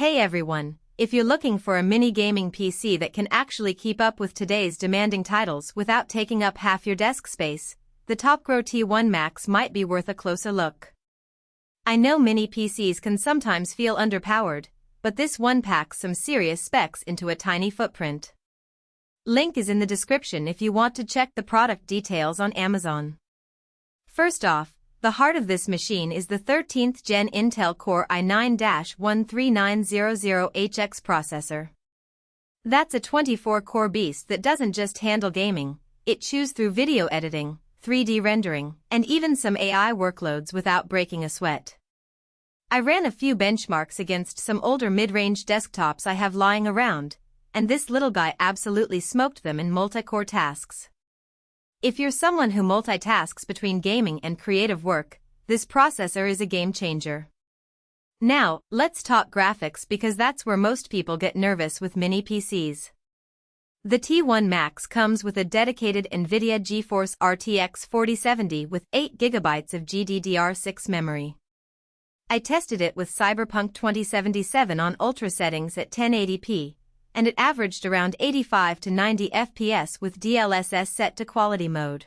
Hey everyone, if you're looking for a mini gaming PC that can actually keep up with today's demanding titles without taking up half your desk space, the TOPGRO T1-MAX might be worth a closer look. I know mini PCs can sometimes feel underpowered, but this one packs some serious specs into a tiny footprint. Link is in the description if you want to check the product details on Amazon. First off, the heart of this machine is the 13th Gen Intel Core i9-13900HX processor. That's a 24-core beast that doesn't just handle gaming, it chews through video editing, 3D rendering, and even some AI workloads without breaking a sweat. I ran a few benchmarks against some older mid-range desktops I have lying around, and this little guy absolutely smoked them in multi-core tasks. If you're someone who multitasks between gaming and creative work, this processor is a game changer. Now, let's talk graphics because that's where most people get nervous with mini PCs. The T1-MAX comes with a dedicated NVIDIA GeForce RTX 4070 with 8GB of GDDR5 memory. I tested it with Cyberpunk 2077 on ultra settings at 1080p. And it averaged around 85 to 90 FPS with DLSS set to quality mode.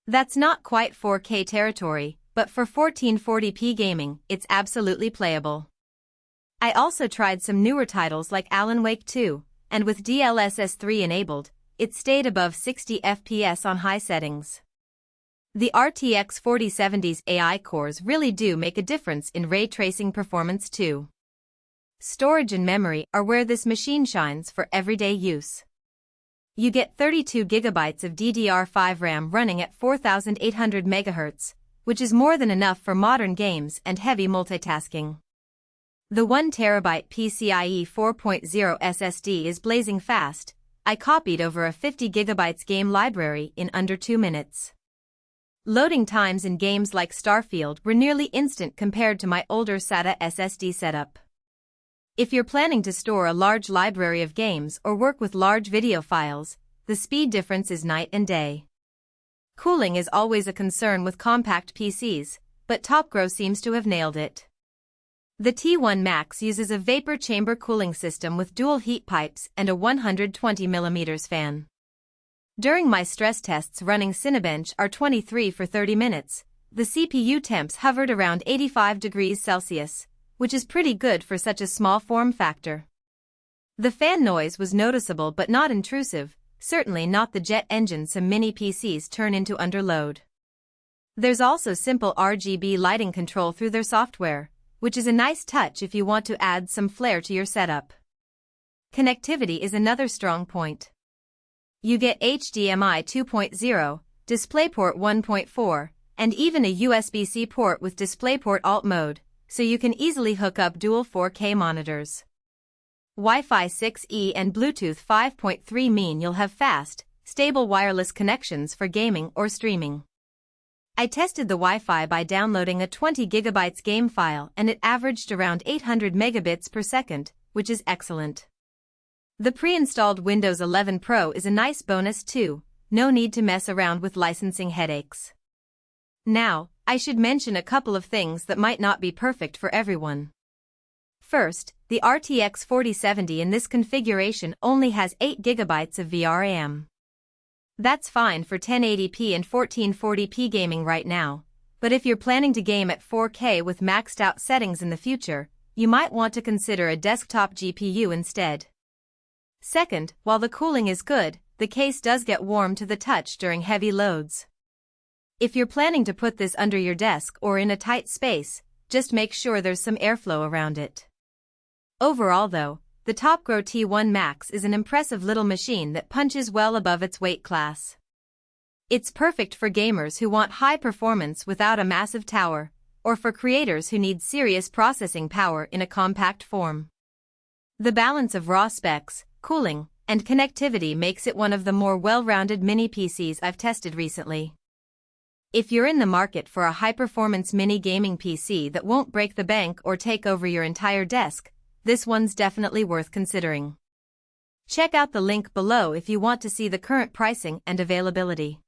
That's not quite 4K territory, but for 1440p gaming, it's absolutely playable. I also tried some newer titles like Alan Wake 2, and with DLSS 3 enabled, it stayed above 60 FPS on high settings. The RTX 4070's AI cores really do make a difference in ray tracing performance too. Storage and memory are where this machine shines for everyday use. You get 32GB of DDR5 RAM running at 4800 MHz, which is more than enough for modern games and heavy multitasking. The 1TB PCIe 4.0 SSD is blazing fast. I copied over a 50GB game library in under 2 minutes. Loading times in games like Starfield were nearly instant compared to my older SATA SSD setup. If you're planning to store a large library of games or work with large video files, the speed difference is night and day. Cooling is always a concern with compact PCs, but TOPGRO seems to have nailed it. The T1-MAX uses a vapor chamber cooling system with dual heat pipes and a 120mm fan. During my stress tests running Cinebench R23 for 30 minutes, the CPU temps hovered around 85 degrees Celsius, which is pretty good for such a small form factor. The fan noise was noticeable but not intrusive, certainly not the jet engine some mini PCs turn into under load. There's also simple RGB lighting control through their software, which is a nice touch if you want to add some flair to your setup. Connectivity is another strong point. You get HDMI 2.0, DisplayPort 1.4, and even a USB-C port with DisplayPort Alt mode, so you can easily hook up dual 4K monitors. Wi-Fi 6E and Bluetooth 5.3 mean you'll have fast, stable wireless connections for gaming or streaming. I tested the Wi-Fi by downloading a 20GB game file and it averaged around 800 megabits per second, which is excellent. The pre-installed Windows 11 Pro is a nice bonus too, no need to mess around with licensing headaches. Now, I should mention a couple of things that might not be perfect for everyone. First, the RTX 4070 in this configuration only has 8GB of VRAM. That's fine for 1080p and 1440p gaming right now, but if you're planning to game at 4K with maxed out settings in the future, you might want to consider a desktop GPU instead. Second, while the cooling is good, the case does get warm to the touch during heavy loads. If you're planning to put this under your desk or in a tight space, just make sure there's some airflow around it. Overall though, the TOPGRO T1-MAX is an impressive little machine that punches well above its weight class. It's perfect for gamers who want high performance without a massive tower, or for creators who need serious processing power in a compact form. The balance of raw specs, cooling, and connectivity makes it one of the more well-rounded mini PCs I've tested recently. If you're in the market for a high-performance mini gaming PC that won't break the bank or take over your entire desk, this one's definitely worth considering. Check out the link below if you want to see the current pricing and availability.